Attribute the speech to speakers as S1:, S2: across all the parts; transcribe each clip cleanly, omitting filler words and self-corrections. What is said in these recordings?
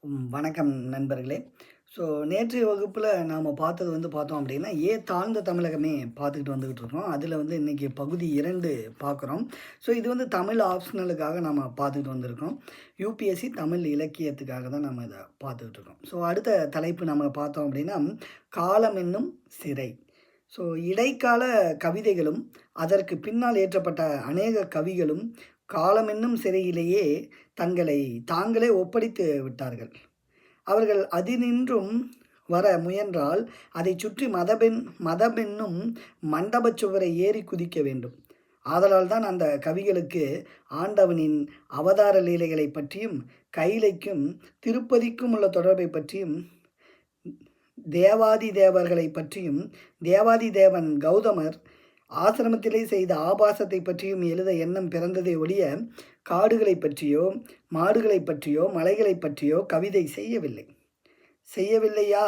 S1: வணக்கம் நண்பர்களே. ஸோ நேற்றைய வகுப்பில் நாம் பார்த்தோம் அப்படின்னா, தாழ்ந்த தமிழகமே பார்த்துக்கிட்டு வந்துக்கிட்டு இருக்கோம். அதில் இன்றைக்கி பகுதி 2 பார்க்குறோம். ஸோ இது தமிழ் ஆப்ஷனலுக்காக நம்ம பார்த்துக்கிட்டு வந்திருக்கோம். யூபிஎஸ்சி தமிழ் இலக்கியத்துக்காக தான் நம்ம இதை பார்த்துக்கிட்டு இருக்கோம். ஸோ அடுத்த தலைப்பு நம்ம பார்த்தோம் அப்படின்னா, காலம் என்னும் சிறை. ஸோ இடைக்கால கவிதைகளும் அதற்கு பின்னால் ஏற்றப்பட்ட அநேக கவிகளும் காலம் என்னும் சிறையிலேயே தங்களை தாங்களே ஒப்படைத்து விட்டார்கள். அவர்கள் அதினின்றும் வர முயன்றால் அதைச் சுற்றி மதமென்னும் மண்டபச் சுவரை ஏறி குதிக்க வேண்டும். ஆதலால் தான் அந்த கவிகளுக்கு ஆண்டவனின் அவதார லீலைகளை பற்றியும் கைலைக்கும் திருப்பதிக்கும் உள்ள தொடர்பை பற்றியும் தேவாதி தேவர்களை பற்றியும் தேவாதி தேவன் கௌதமர் ஆசிரமத்திலே செய்த ஆபாசத்தை பற்றியும் எழுத எண்ணம் பிறந்ததை ஒழிய காடுகளை பற்றியோ மாடுகளை பற்றியோ மலைகளை பற்றியோ கவிதை செய்யவில்லையா?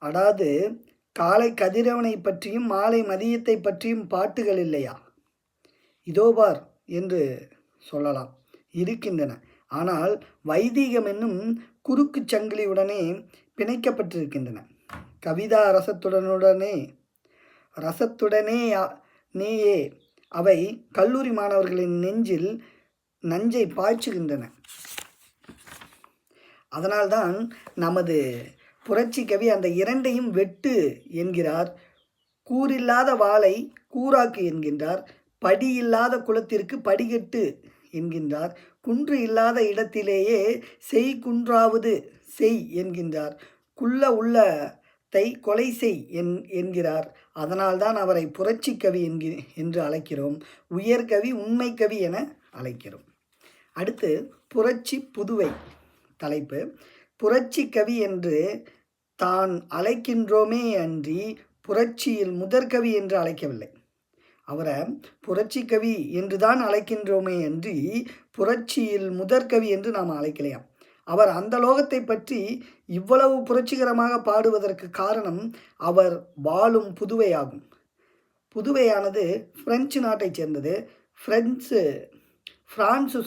S1: அடாது காலை கதிரவனை பற்றியும் மாலை மதியத்தை பற்றியும் பாட்டுகள் இல்லையா? இதோபார் என்று சொல்லலாம், இருக்கின்றன. ஆனால் வைதீகம் என்னும் குறுக்கு சங்கிலியுடனே பிணைக்கப்பட்டிருக்கின்றன. கவிதா ரசத்துடனேயே அவை கல்லூரி மாணவர்களின் நெஞ்சில் நஞ்சை பாய்ச்சுகின்றன. அதனால்தான் நமது புரட்சி கவி அந்த இரண்டையும் வெட்டு என்கிறார். கூறில்லாத வாளை கூராக்கு என்கின்றார். படி இல்லாத குலத்திற்கு படிகட்டு என்கின்றார். குன்று இல்லாத இடத்திலேயே குன்றாவது செய் என்கின்றார். உள்ளத்தை கொலை செய் என்கிறார். அதனால்தான் அவரை புரட்சி கவி என்று அழைக்கிறோம். உயர்கவி உண்மை கவி என அழைக்கிறோம். அடுத்து புரட்சி புதுவை தலைப்பு. புரட்சி கவி என்று தான் அழைக்கின்றோமே அன்றி புரட்சியில் முதற்கவி என்று அழைக்கவில்லை. அவரை புரட்சி கவி என்று தான் அழைக்கின்றோமே அன்றி புரட்சியில் முதற்கவி என்று நாம் அழைக்கலையாம். அவர் அந்த லோகத்தை பற்றி இவ்வளவு புரட்சிகரமாக பாடுவதற்கு காரணம் அவர் வாழும் புதுவையாகும். புதுவையானது பிரெஞ்சு நாட்டைச் சேர்ந்தது. பிரான்சு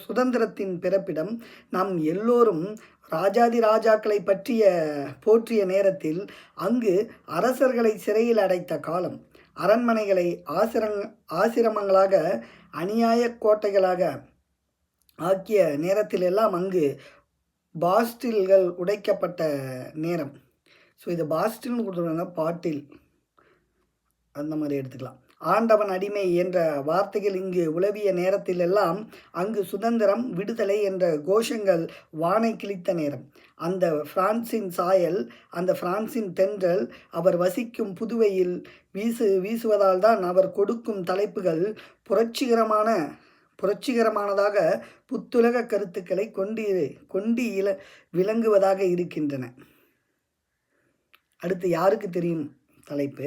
S1: சுதந்திரத்தின் பிறப்பிடம். நம் எல்லோரும் ராஜாதி ராஜாக்களை போற்றிய நேரத்தில் அங்கு அரசர்களை சிறையில் அடைத்த காலம். அரண்மனைகளை ஆசிரமங்களாக அநியாய கோட்டைகளாக ஆக்கிய நேரத்திலெல்லாம் அங்கு பாஸ்டில்கள் உடைக்கப்பட்ட நேரம். ஸோ இது பாஸ்டில்னு கொடுத்துருவாங்க, பாட்டில் அந்த மாதிரி எடுத்துக்கலாம். ஆண்டவன் அடிமை என்ற வார்த்தைகள் இங்கு உலவிய நேரத்திலெல்லாம் அங்கு சுதந்திரம் விடுதலை என்ற கோஷங்கள் வானை கிழித்த நேரம். அந்த பிரான்சின் சாயல், அந்த பிரான்சின் தென்றல் அவர் வசிக்கும் புதுவையில் வீசுவதால் தான் அவர் கொடுக்கும் தலைப்புகள் புரட்சிகரமானதாக புத்துலக கருத்துக்களை கொண்டு விளங்குவதாக இருக்கின்றன. அடுத்து யாருக்கு தெரியும் தலைப்பு.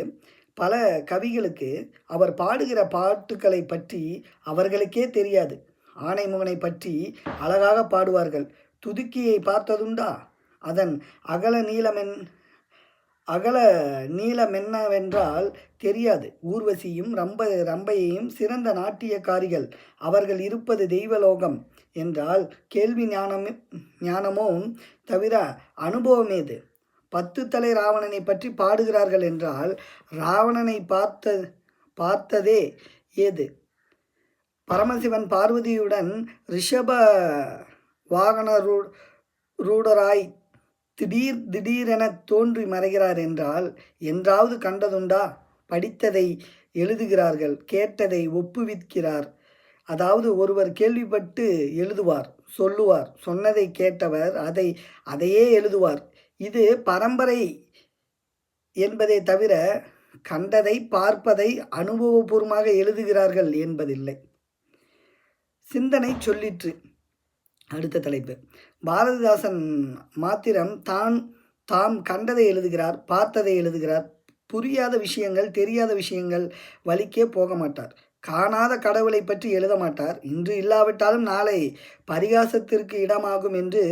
S1: பல கவிகளுக்கு அவர் பாடுகிற பாட்டுக்களை பற்றி அவர்களுக்கே தெரியாது. ஆனைமுகனை பற்றி அழகாக பாடுவார்கள். துதுக்கியை பார்த்ததுண்டா? அதன் அகல நீளமென்னவென்றால் தெரியாது. ஊர்வசியும் ரம்பையையும் சிறந்த நாட்டியக்காரிகள். அவர்கள் இருப்பது தெய்வலோகம் என்றால் கேள்வி ஞானமோ தவிர அனுபவமேது. 10 தலை ராவணனை பற்றி பாடுகிறார்கள் என்றால் ராவணனை பார்த்ததே ஏது? பரமசிவன் பார்வதியுடன் ரிஷப வாகன ரூடராய் திடீரென தோன்றி மறைகிறார் என்றால் என்றாவது கண்டதுண்டா? படித்ததை எழுதுகிறார்கள், கேட்டதை ஒப்புவிக்கிறார். அதாவது ஒருவர் கேள்விப்பட்டு எழுதுவார், சொல்லுவார். சொன்னதை கேட்டவர் அதையே எழுதுவார். இது பரம்பரை என்பதை தவிர கண்டதை பார்ப்பதை அனுபவபூர்வமாக எழுதுகிறார்கள் என்பதில்லை. சிந்தனை சொல்லிற்று. அடுத்த தலைப்பு. பாரதிதாசன் மாத்திரம் தாம் கண்டதை எழுதுகிறார், பார்த்ததை எழுதுகிறார். புரியாத விஷயங்கள், தெரியாத விஷயங்கள் வழிக்கே போக மாட்டார். காணாத கடவுளை பற்றி எழுத மாட்டார். இன்று இல்லாவிட்டாலும் நாளை பரிகாசத்திற்கு இடமாகும் என்று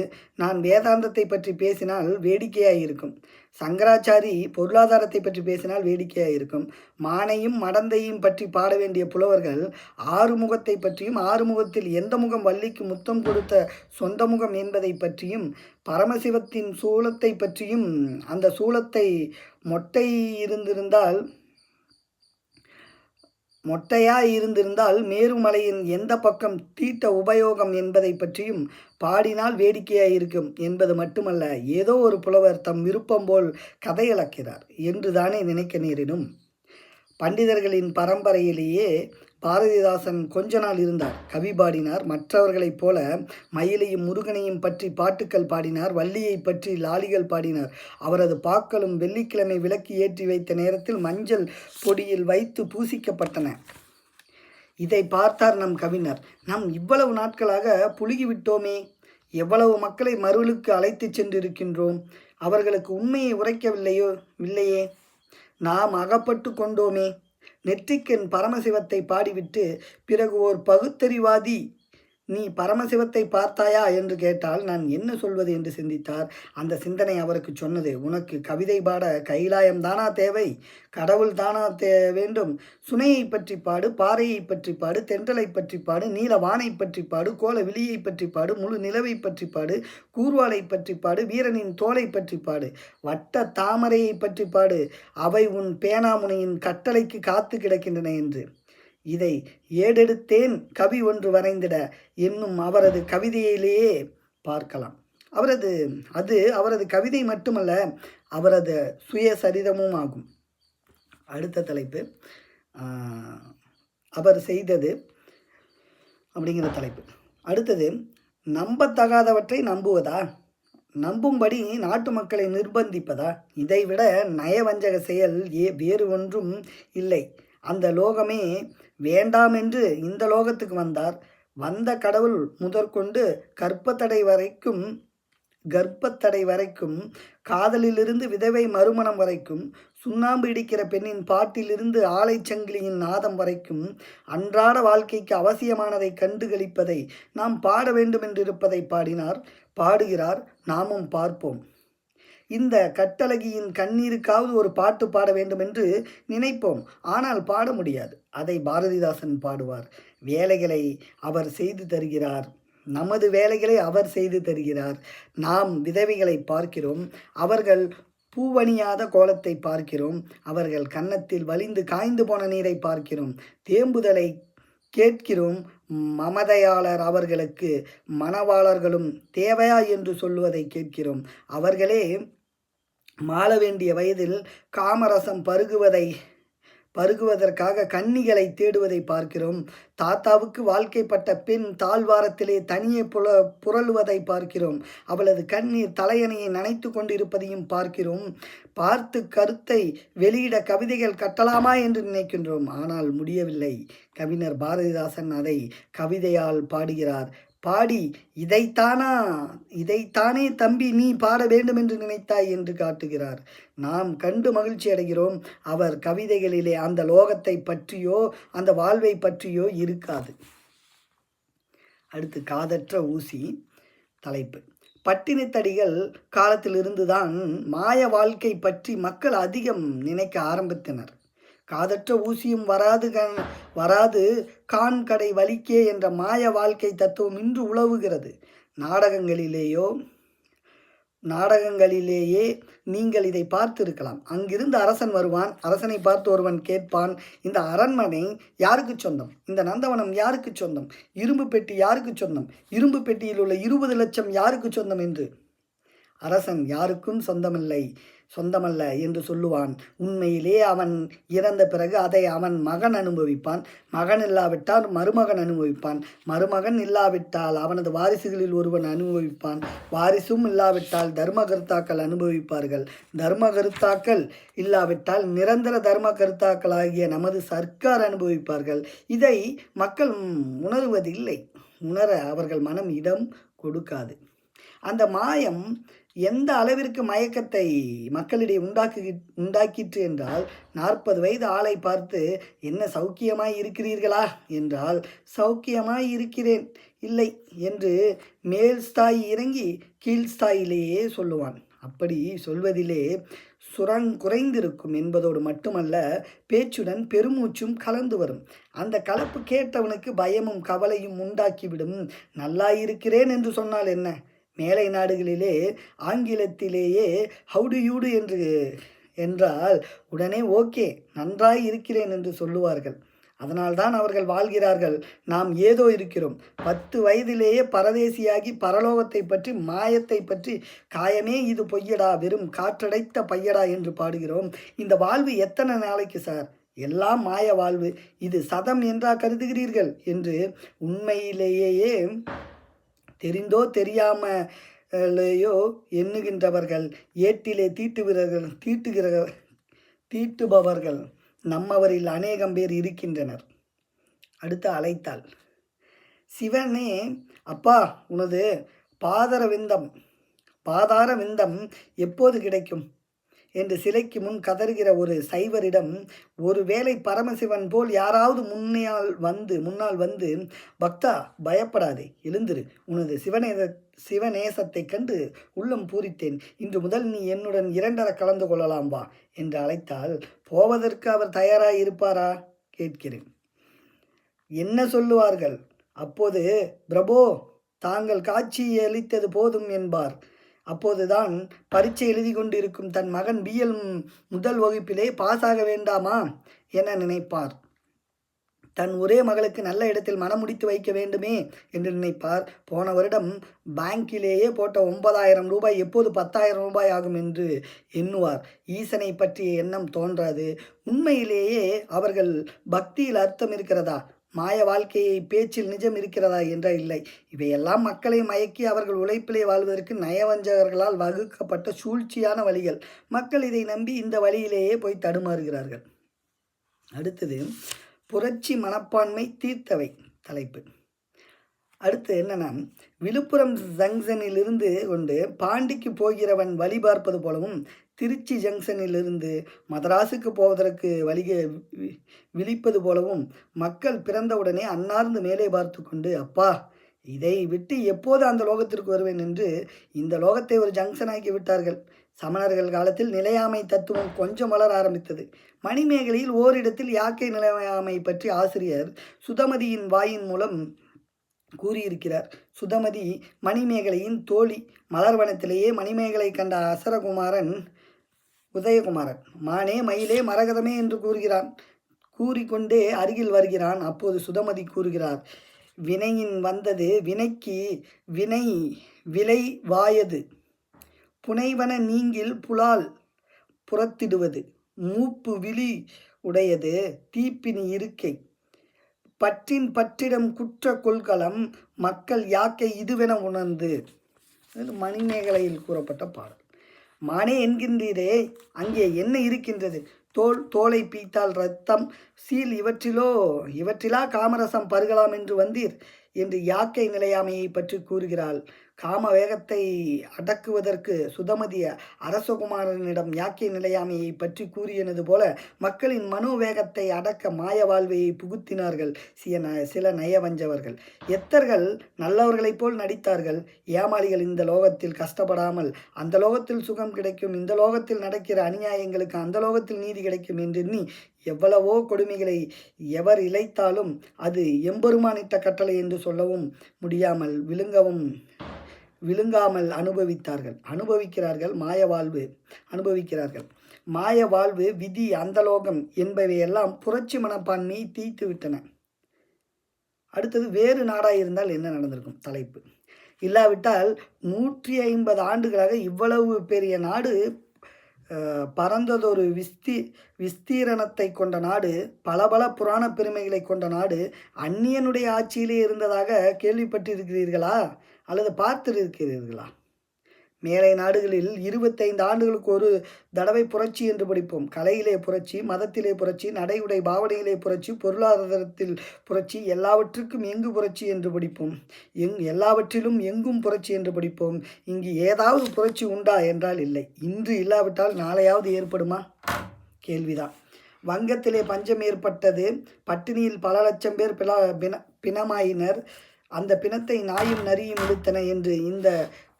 S1: நான் வேதாந்தத்தை பற்றி பேசினால் வேடிக்கையாக இருக்கும். சங்கராச்சாரி பொருளாதாரத்தை பற்றி பேசினால் வேடிக்கையாக இருக்கும். மானையும் மடந்தையும் பற்றி பாட வேண்டிய புலவர்கள் ஆறுமுகத்தை பற்றியும், ஆறுமுகத்தில் எந்த முகம் வள்ளிக்கு முத்தம் கொடுத்த சொந்த முகம் என்பதை பற்றியும், பரமசிவத்தின் சூலத்தை பற்றியும், அந்த சூலத்தை மொட்டையாய் இருந்திருந்தால் மேருமலையின் எந்த பக்கம் தீட்ட உபயோகம் என்பதை பற்றியும் பாடினால் வேடிக்கையாய் இருக்கும் என்பது மட்டுமல்ல, ஏதோ ஒரு புலவர் தம் விருப்பம் போல் கதையளக்கிறார் என்று தானே நினைக்க நேரிடும். பண்டிதர்களின் பரம்பரையிலேயே பாரதிதாசன் கொஞ்ச நாள் இருந்தார். கவி பாடினார். மற்றவர்களைப் போல மயிலையும் முருகனையும் பற்றி பாட்டுக்கள் பாடினார். வள்ளியை பற்றி லாலிகள் பாடினார். அவரது பாக்களும் வெள்ளிக்கிழமை விளக்கு ஏற்றி வைத்த நேரத்தில் மஞ்சள் பொடியில் வைத்து பூசிக்கப்பட்டன. இதை பார்த்தார் நம் கவிஞர். நாம் இவ்வளவு நாட்களாக புழுகிவிட்டோமே, எவ்வளவு மக்களை மருளுக்கு அழைத்து சென்றிருக்கின்றோம், அவர்களுக்கு உண்மையை உரைக்கவில்லையே, நாம் அகப்பட்டு கொண்டோமே. நெற்றிக்கண் பரமசிவத்தை பாடிவிட்டு பிறகு ஓர் பகுத்தறிவாதி நீ பரமசிவத்தை பார்த்தாயா என்று கேட்டால் நான் என்ன சொல்வது என்று சிந்தித்தார். அந்த சிந்தனை அவருக்கு சொன்னது, உனக்கு கவிதை பாட கைலாயம் தானா தேவை, கடவுள் தானா வேண்டும்? சுனையை பற்றி பாடு, பாறையை பற்றி பாடு, தென்றலை பற்றி பாடு, நீல வானை பற்றி பாடு, கோல விழியை பற்றி பாடு, முழு நிலவை பற்றி பாடு, கூர்வாளை பற்றி பாடு, வீரனின் தோலை பற்றி பாடு, வட்ட தாமரையை பற்றி பாடு, அவை உன் பேனாமுனையின் கட்டளைக்கு காத்து கிடக்கின்றன என்று. இதை ஏடெடுத்தேன் கவி ஒன்று வரைந்திட என்னும் அவரது கவிதையிலேயே பார்க்கலாம். அவரது கவிதை மட்டுமல்ல, அவரது சுயசரிதமும் ஆகும். அடுத்த தலைப்பு அவர் செய்தது அப்படிங்கிற தலைப்பு. அடுத்தது, நம்பத்தகாதவற்றை நம்புவதா, நம்பும்படி நாட்டு மக்களை நிர்பந்திப்பதா? இதைவிட நயவஞ்சக செயல் வேறு ஒன்றும் இல்லை. அந்த லோகமே வேண்டாமென்று இந்த லோகத்துக்கு வந்தார். வந்த கடவுள் முதற்கொண்டு கர்ப்பத்தடை வரைக்கும், காதலிலிருந்து விதவை மறுமணம் வரைக்கும், சுண்ணாம்பு இடிக்கிற பெண்ணின் பாட்டிலிருந்து ஆலைச்சங்கிலியின் நாதம் வரைக்கும், அன்றாட வாழ்க்கைக்கு அவசியமானதை கண்டுகளிப்பதை நாம் பாட வேண்டுமென்றிருப்பதை பாடுகிறார். நாமும் பார்ப்போம். இந்த கட்டழகியின் கண்ணீருக்காவது ஒரு பாட்டு பாட வேண்டும் என்று நினைப்போம். ஆனால் பாட முடியாது. அதை பாரதிதாசன் பாடுவார். வேலைகளை அவர் செய்து தருகிறார். நமது வேலைகளை அவர் செய்து தருகிறார். நாம் விதவைகளை பார்க்கிறோம். அவர்கள் பூவணியாத கோலத்தை பார்க்கிறோம். அவர்கள் கன்னத்தில் வலிந்து காய்ந்து போன நீரை பார்க்கிறோம். தேம்புதலை கேட்கிறோம். மமதையாளர் அவர்களுக்கு மணவாளர்களும் தேவையா என்று சொல்லுவதை கேட்கிறோம். அவர்களே மாள வேண்டிய வயதில் காமரசம் பருகுவதற்காக கன்னிகளை தேடுவதை பார்க்கிறோம். தாத்தாவுக்கு வாழ்க்கைப்பட்ட பெண் தாழ்வாரத்திலே தனியே புரளுவதை பார்க்கிறோம். அவளது கண்ணீர் தலையணையை நனைத்து கொண்டிருப்பதையும் பார்க்கிறோம். பார்த்து கருத்தை வெளியிட கவிதைகள் கட்டலாமா என்று நினைக்கின்றோம். ஆனால் முடியவில்லை. கவிஞர் பாரதிதாசன் அதை கவிதையால் பாடுகிறார். பாடி இதைத்தானே தம்பி நீ பாட வேண்டும் என்று நினைத்தாய் என்று காட்டுகிறார். நாம் கண்டு மகிழ்ச்சி அடைகிறோம். அவர் கவிதைகளிலே அந்த லோகத்தை பற்றியோ அந்த வாழ்வை பற்றியோ இருக்காது. அடுத்து, காதற்ற ஊசி தலைப்பு. பட்டினத்தடிகள் காலத்திலிருந்துதான் மாய வாழ்க்கை பற்றி மக்கள் அதிகம் நினைக்க ஆரம்பித்தனர். காதற்ற ஊசியும் வராது கான் கடை வலிக்கே என்ற மாய வாழ்க்கை தத்துவம் இன்று உலவுகிறது. நாடகங்களிலேயே நீங்கள் இதை பார்த்திருக்கலாம். அங்கிருந்து அரசன் வருவான். அரசனை பார்த்து ஒருவன் கேட்பான், இந்த அரண்மனை யாருக்கு சொந்தம்? இந்த நந்தவனம் யாருக்கு சொந்தம்? இரும்பு பெட்டி யாருக்கு சொந்தம்? இரும்பு பெட்டியில் உள்ள 20 லட்சம் யாருக்கு சொந்தம் என்று. அரசன் யாருக்கும் சொந்தமல்ல என்று சொல்லுவான். உண்மையிலே அவன் இறந்த பிறகு அதை அவன் மகன் அனுபவிப்பான். மகன் இல்லாவிட்டால் மருமகன் அனுபவிப்பான். மருமகன் இல்லாவிட்டால் அவனது வாரிசுகளில் ஒருவன் அனுபவிப்பான். வாரிசும் இல்லாவிட்டால் தர்மகர்த்தாக்கள் அனுபவிப்பார்கள். தர்மகர்த்தாக்கள் இல்லாவிட்டால் நிரந்தர தர்மகர்த்தாக்களாகிய நமது சர்க்கார் அனுபவிப்பார்கள். இதை மக்கள் உணர்வதில்லை. உணர அவர்கள் மனம் இடம் கொடுக்காது. அந்த மாயம் எந்த அளவிற்கு மயக்கத்தை மக்களிடையே உண்டாக்கிற்று என்றால், 40 வயது ஆளை பார்த்து, என்ன சௌக்கியமாய் இருக்கிறீர்களா என்றால், சௌக்கியமாய் இருக்கிறேன் இல்லை என்று மேல் ஸ்தாயி இறங்கி கீழ் ஸ்தாயிலேயே சொல்லுவான். அப்படி சொல்வதிலே குறைந்திருக்கும் என்பதோடு மட்டுமல்ல, பேச்சுடன் பெருமூச்சும் கலந்து வரும். அந்த கலப்பு கேட்டவனுக்கு பயமும் கவலையும் உண்டாக்கிவிடும். நல்லாயிருக்கிறேன் என்று சொன்னால் என்ன? மேலை நாடுகளிலே ஆங்கிலத்திலேயே ஹவுடு யூடு என்றால் உடனே ஓகே, நன்றாய் இருக்கிறேன் என்று சொல்லுவார்கள். அதனால்தான் அவர்கள் வாழ்கிறார்கள். நாம் ஏதோ இருக்கிறோம். 10 வயதிலேயே பரதேசியாகி பரலோகத்தை பற்றி, மாயத்தை பற்றி, காயமே இது பொய்யடா, வெறும் காற்றடைத்த பையடா என்று பாடுகிறோம். இந்த வாழ்வு எத்தனை நாளைக்கு சார்? எல்லாம் மாய வாழ்வு. இது சதம் என்றா கருதுகிறீர்கள் என்று உண்மையிலேயே தெரிந்தோ தெரியாமலேயோ எண்ணுகின்றவர்கள், ஏட்டிலே தீட்டுபவர்கள் நம்மவரில் அநேகம் பேர் இருக்கின்றனர். அடுத்து அழைத்தாள். சிவனே, அப்பா, உனது பாதார விந்தம் எப்போது கிடைக்கும் என்று சிலைக்கு முன் கதறுகிற ஒரு சைவரிடம், ஒருவேளை பரமசிவன் போல் யாராவது முன்னால் வந்து பக்தா, பயப்படாதே, எழுந்திரு, உனது சிவநேசத்தை கண்டு உள்ளம் பூரித்தேன், இன்று முதல் நீ என்னுடன் 2 கலந்து கொள்ளலாம் வா என்று அழைத்தால், போவதற்கு அவர் தயாராக இருப்பாரா கேட்கிறேன். என்ன சொல்லுவார்கள்? அப்போது பிரபோ, தாங்கள் காட்சி அளித்தது போதும் என்பார். அப்போதுதான் பரீட்சை எழுதி கொண்டிருக்கும் தன் மகன் BL முதல் வகுப்பிலே பாஸாக வேண்டாமா என நினைப்பார். தன் ஒரே மகளுக்கு நல்ல இடத்தில் மனமுடித்து வைக்க வேண்டுமே என்று நினைப்பார். போன வருடம் பேங்கிலேயே போட்ட 9,000 ரூபாய் எப்போது 10,000 ரூபாய் ஆகும் என்று எண்ணுவார். ஈசனை பற்றிய எண்ணம் தோன்றாது. உண்மையிலேயே அவர்கள் பக்தியில் அர்த்தம் இருக்கிறதா, மாய வாழ்க்கையை பேச்சில் நிஜம் இருக்கிறதா என்ற இல்லை. இவையெல்லாம் மக்களை மயக்கி அவர்கள் உழைப்பிலே வாழ்வதற்கு நயவஞ்சகர்களால் வகுக்கப்பட்ட சூழ்ச்சியான வழிகள். மக்கள் இதை நம்பி இந்த வழியிலேயே போய் தடுமாறுகிறார்கள். அடுத்தது புரட்சி மனப்பான்மை தீர்த்தவை தலைப்பு. அடுத்து என்னன்னா, விழுப்புரம் ஜங்ஷனிலிருந்து கொண்டு பாண்டிக்கு போகிறவன் வழி பார்ப்பது போலவும், திருச்சி ஜங்ஷனிலிருந்து மதராஸுக்கு போவதற்கு விழிப்பது போலவும் மக்கள் பிறந்தவுடனே அன்னார்ந்து மேலே பார்த்து கொண்டு, அப்பா, இதை விட்டு எப்போது அந்த லோகத்திற்கு வருவேன் என்று இந்த லோகத்தை ஒரு ஜங்ஷனாக்கி விட்டார்கள். சமணர்கள் காலத்தில் நிலையாமை தத்துவம் கொஞ்சம் வளர ஆரம்பித்தது. மணிமேகலையில் ஓரிடத்தில் யாக்கை நிலையாமை பற்றி ஆசிரியர் சுதமதியின் வாயின் மூலம் கூறியிருக்கிறார். சுதமதி மணிமேகலையின் தோழி. மலர்வனத்திலேயே மணிமேகலை கண்ட அசரகுமாரன் உதயகுமாரன், மானே மயிலே மரகதமே என்று கூறிக்கொண்டே அருகில் வருகிறான். அப்போது சுதமதி கூறுகிறார், வினையின் வந்தது வினைக்கு வினை விலை வாயது, புனைவன நீங்கில் புலால் புறத்திடுவது, மூப்பு விழி உடையது தீப்பினி இருக்கை, பற்றிடம் குற்ற கொள்கலம், மக்கள் யாக்கை இதுவென உணர்ந்து. மணிமேகலையில் கூறப்பட்ட பாடல். மானே என்கின்றீரே, அங்கே என்ன இருக்கின்றது? தோலை பீத்தால் இரத்தம் சீல், இவற்றிலா காமரசம் பருகலாம் என்று வந்தீர் என்று யாக்கை நிலையாமையை பற்றி கூறுகிறாள். காம வேகத்தை அடக்குவதற்கு சுதமதி அரசகுமாரனிடம் யாக்கை நிலையாமையை பற்றி கூறியது போல மக்களின் மனோவேகத்தை அடக்க மாய வாழ்வையை புகுத்தினார்கள் சில நயவஞ்சவர்கள். எத்தர்கள் நல்லவர்களைப் போல் நடித்தார்கள். ஏமாளிகள் இந்த லோகத்தில் கஷ்டப்படாமல் அந்த லோகத்தில் சுகம் கிடைக்கும், இந்த லோகத்தில் நடக்கிற அநியாயங்களுக்கு அந்த லோகத்தில் நீதி கிடைக்கும் என்றெண்ணி எவ்வளவோ கொடுமைகளை எவர் இழைத்தாலும் அது எம்பெருமானிட்ட கட்டளை என்று சொல்லவும் முடியாமல் விழுங்காமல் அனுபவிக்கிறார்கள். மாய வாழ்வு, விதி, அந்தலோகம் என்பவையெல்லாம் புரட்சி மனப்பான்மையை தீர்த்து விட்டன. அடுத்தது, வேறு நாடாக இருந்தால் என்ன நடந்திருக்கும் தலைப்பு. இல்லாவிட்டால் 150 ஆண்டுகளாக இவ்வளவு பெரிய நாடு, பரந்ததொரு விஸ்தீரணத்தை கொண்ட நாடு, பல புராண பெருமைகளை கொண்ட நாடு அந்நியனுடைய ஆட்சியிலே இருந்ததாக கேள்விப்பட்டிருக்கிறீர்களா அல்லது பார்த்திருக்கிறீர்களா? மேலை நாடுகளில் 25 ஆண்டுகளுக்கு ஒரு தடவை புரட்சி என்று படிப்போம். கலையிலே புரட்சி, மதத்திலே புரட்சி, நடையுடை பாவனையிலே புரட்சி, பொருளாதாரத்தில் புரட்சி, எல்லாவற்றுக்கும் எங்கு புரட்சி என்று படிப்போம். எல்லாவற்றிலும் எங்கும் புரட்சி என்று படிப்போம். இங்கு ஏதாவது புரட்சி உண்டா என்றால் இல்லை. இன்று இல்லாவிட்டால் நாளையாவது ஏற்படுமா? கேள்விதான். வங்கத்திலே பஞ்சம் ஏற்பட்டது. பட்டினியில் பல லட்சம் பேர் பிணமாயினர். அந்த பிணத்தை நாயும் நரியும் இழுத்தன என்று இந்த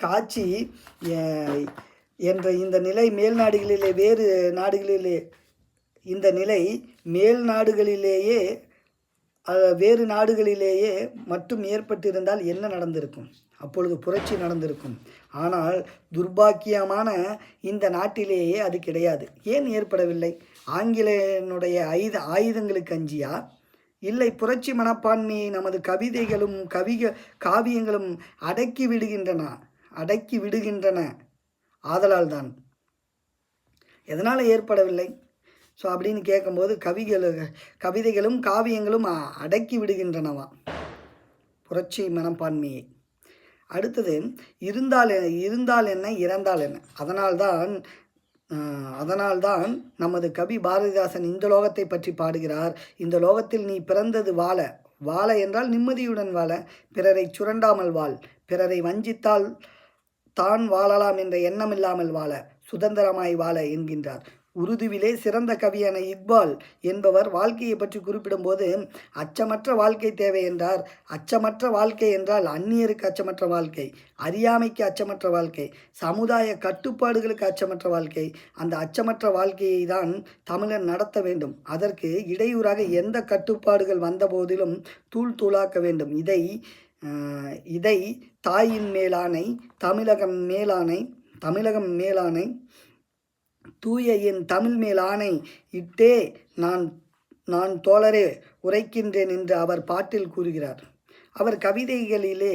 S1: காட்சி என்ற இந்த நிலை மேல் நாடுகளிலே வேறு நாடுகளிலே இந்த நிலை மேல் நாடுகளிலேயே வேறு நாடுகளிலேயே மட்டும் ஏற்பட்டிருந்தால் என்ன நடந்திருக்கும்? அப்பொழுது புரட்சி நடந்திருக்கும். ஆனால் துர்பாக்கியமான இந்த நாட்டிலேயே அது கிடையாது. ஏன் ஏற்படவில்லை? ஆங்கிலேயனுடைய ஆயுதங்களுக்கு அஞ்சியா? இல்லை, புரட்சி மனப்பான்மையை நமது கவிதைகளும் காவியங்களும் அடக்கி விடுகின்றன. ஆதலால் தான். எதனால் ஏற்படவில்லை? ஸோ அப்படின்னு கேட்கும்போது கவிதைகளும் காவியங்களும் அடக்கி விடுகின்றனவா புரட்சி மனப்பான்மையை. அடுத்தது, இருந்தால் என்ன, இறந்தால் என்ன? அதனால்தான் நமது கவி பாரதிதாசன் இந்த லோகத்தை பற்றி பாடுகிறார். இந்த லோகத்தில் நீ பிறந்தது வாழ என்றால் நிம்மதியுடன் வாழ, பிறரை சுரண்டாமல் வாழ், பிறரை வஞ்சித்தால் தான் வாழலாம் என்ற எண்ணம் இல்லாமல் வாழ, சுதந்திரமாய் வாழ என்கின்றார். உருதுவிலே சிறந்த கவியான இக்பால் என்பவர் வாழ்க்கையை பற்றி குறிப்பிடும்போது அச்சமற்ற வாழ்க்கை தேவை என்றார். அச்சமற்ற வாழ்க்கை என்றால் அந்நியருக்கு அச்சமற்ற வாழ்க்கை, அறியாமைக்கு அச்சமற்ற வாழ்க்கை, சமுதாய கட்டுப்பாடுகளுக்கு அச்சமற்ற வாழ்க்கை. அந்த அச்சமற்ற வாழ்க்கையை தான் தமிழன் நடத்த வேண்டும். அதற்கு இடையூறாக எந்த கட்டுப்பாடுகள் வந்த போதிலும் தூளாக்க வேண்டும். இதை தாயின் மேலானை, தமிழகம் மேலானை, தூய என் தமிழ் மேல் ஆணை இட்டே நான் தோழரே உரைக்கின்றேன் என்று அவர் பாட்டில் கூறுகிறார். அவர் கவிதைகளிலே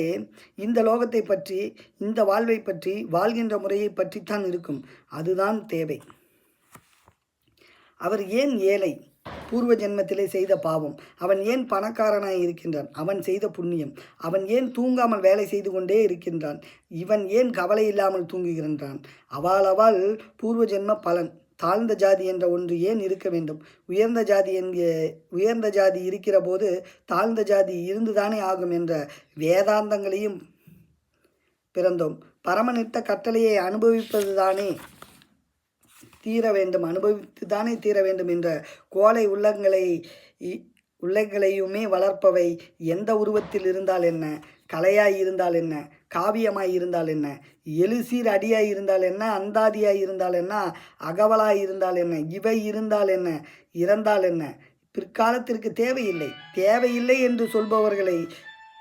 S1: இந்த லோகத்தை பற்றி, இந்த வாழ்வை பற்றி, வாழ்கின்ற முறையை பற்றித்தான் இருக்கும். அதுதான் தேவை. அவர் ஏன் ஏழை? பூர்வ ஜென்மத்திலே செய்த பாவம். அவன் ஏன் பணக்காரனாய் இருக்கின்றான்? அவன் செய்த புண்ணியம். அவன் ஏன் தூங்காமல் வேலை செய்து கொண்டே இருக்கின்றான்? இவன் ஏன் கவலை இல்லாமல் தூங்குகின்றான்? அவள் பூர்வ ஜென்ம பலன். தாழ்ந்த ஜாதி என்ற ஒன்று ஏன் இருக்க வேண்டும்? உயர்ந்த ஜாதி இருக்கிற போது தாழ்ந்த ஜாதி இருந்துதானே ஆகும் என்ற வேதாந்தங்களையும் பிறந்தோம். பரமனிட்ட கட்டளையை அனுபவித்து தானே தீர வேண்டும் என்ற கோலை உள்ளங்களையுமே வளர்ப்பவை எந்த உருவத்தில் இருந்தால் என்ன? கலையாய் இருந்தால் என்ன? காவியமாய் இருந்தால் என்ன? எழுசீர் அடியாய் இருந்தால் என்ன? அந்தாதியாய் இருந்தால் என்ன? அகவலாய் இருந்தால் என்ன? இவை இருந்தால் என்ன? இறந்தால் என்ன? பிற்காலத்திற்கு தேவையில்லை என்று சொல்பவர்களை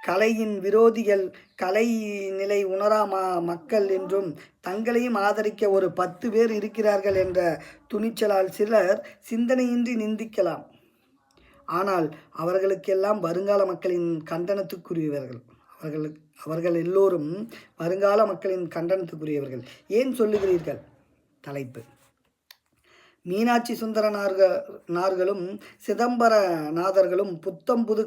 S1: கலையின் விரோதிகள், கலை நிலை உணரா மக்கள் என்றும், தங்களையும் ஆதரிக்க ஒரு 10 பேர் இருக்கிறார்கள் என்ற துணிச்சலால் சிலர் சிந்தனையின்றி நிந்திக்கலாம். ஆனால் அவர்களுக்கெல்லாம் வருங்கால மக்களின் கண்டனத்துக்குரியவர்கள். அவர்கள் எல்லோரும் வருங்கால மக்களின் கண்டனத்துக்குரியவர்கள். ஏன் சொல்லுகிறீர்கள்? தலைப்பு: மீனாட்சி சுந்தரனார்களும் சிதம்பரநாதர்களும் புத்தம் புது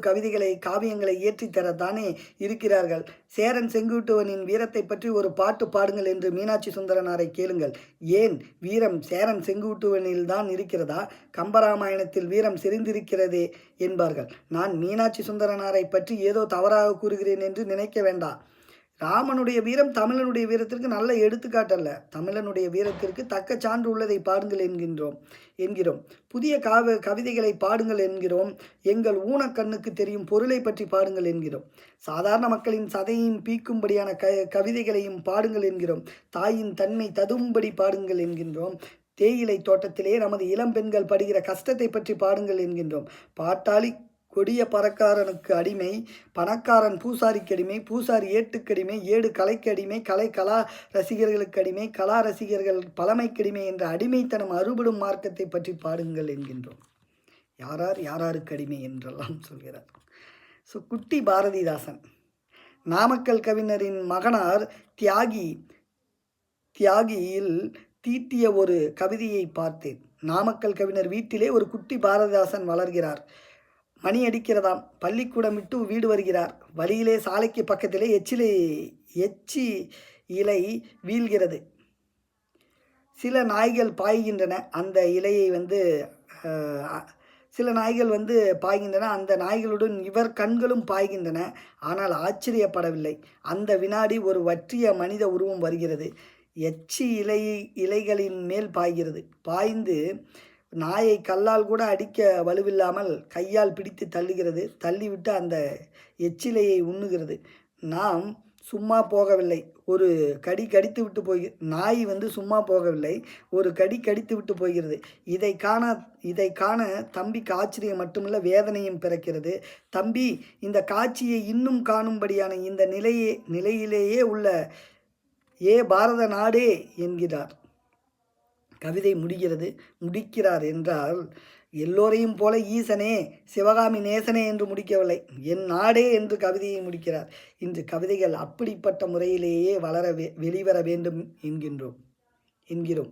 S1: காவியங்களை இயற்றித்தரத்தானே இருக்கிறார்கள். சேரன் செங்குட்டுவனின் வீரத்தை பற்றி ஒரு பாட்டு பாடுங்கள் என்று மீனாட்சி சுந்தரனாரை கேளுங்கள். ஏன் வீரம் சேரன் செங்குட்டுவனில் தான் இருக்கிறதா? கம்பராமாயணத்தில் வீரம் செறிந்திருக்கிறதே என்பார்கள். நான் மீனாட்சி சுந்தரனாரை பற்றி ஏதோ தவறாக கூறுகிறேன் என்று நினைக்க வேண்டாம். ராமனுடைய வீரம் தமிழனுடைய வீரத்திற்கு நல்ல எடுத்துக்காட்டல்ல. தமிழனுடைய வீரத்திற்கு தக்க சான்று உள்ளதை பாடுங்கள் என்கிறோம். புதிய கவிதைகளை பாடுங்கள் என்கிறோம். எங்கள் ஊனக்கண்ணுக்கு தெரியும் பொருளை பற்றி பாடுங்கள் என்கிறோம். சாதாரண மக்களின் சதையும் பீக்கும்படியான கவிதைகளையும் பாடுங்கள் என்கிறோம். தாயின் தன்மை ததும்படி பாடுங்கள் என்கின்றோம். தேயிலை தோட்டத்திலே நமது இளம் பெண்கள் படுகிற கஷ்டத்தை பற்றி பாடுங்கள் என்கின்றோம். பாட்டாளி கொடிய பணக்காரனுக்கு அடிமை, பணக்காரன் பூசாரிக்கு அடிமை, பூசாரி ஏட்டுக்கடிமை, ஏடு கலைக்கடிமை, கலா ரசிகர்களுக்கு அடிமை, கலா ரசிகர்கள் பழமைக்கடிமை என்ற அடிமைத்தனம் அறுபடும் மார்க்கத்தை பற்றி பாடுங்கள் என்கின்றோம். யாராருக்கு அடிமை என்றெல்லாம் சொல்கிறார். ஸோ குட்டி பாரதிதாசன் நாமக்கல் கவிஞரின் மகனார் தியாகியில் தீட்டிய ஒரு கவிதையை பார்த்தேன். நாமக்கல் கவிஞர் வீட்டிலே ஒரு குட்டி பாரதிதாசன் வளர்கிறார். மணி அடிக்கிறதாம். பள்ளிக்கூடம் விட்டு வீடு வருகிறார். வழியிலே சாலைக்கு பக்கத்திலே இலை வீழ்கிறது. சில நாய்கள் பாய்கின்றன, அந்த இலையை வந்து சில நாய்கள் வந்து பாய்கின்றன, அந்த நாய்களுடன் இவர் கண்களும் பாய்கின்றன. ஆனால் ஆச்சரியப்படவில்லை. அந்த வினாடி ஒரு வற்றிய மனித உருவம் வருகிறது. எச்சி இலைகளின் மேல் பாய்கிறது. பாய்ந்து நாயை கல்லால் கூட அடிக்க வலுவில்லாமல் கையால் பிடித்து தள்ளுகிறது. தள்ளிவிட்டு அந்த எச்சிலையை உண்ணுகிறது. நாம் சும்மா போகவில்லை, ஒரு கடி கடித்து விட்டு நாய் வந்து சும்மா போகவில்லை, ஒரு கடி கடித்து விட்டு போகிறது. இதை காண தம்பிக்கு ஆச்சரியம் மட்டுமல்ல, வேதனையும் பிறக்கிறது. தம்பி, இந்த காட்சியை இன்னும் காணும்படியான இந்த நிலையிலேயே உள்ள பாரத நாடே என்கிறார். கவிதை முடிக்கிறார் என்றால் எல்லோரையும் போல ஈசனே, சிவகாமி நேசனே என்று முடிக்கவில்லை, என் நாடே என்று கவிதையை முடிக்கிறார். இன்று கவிதைகள் அப்படிப்பட்ட முறையிலேயே வெளிவர வேண்டும் என்கிறோம்.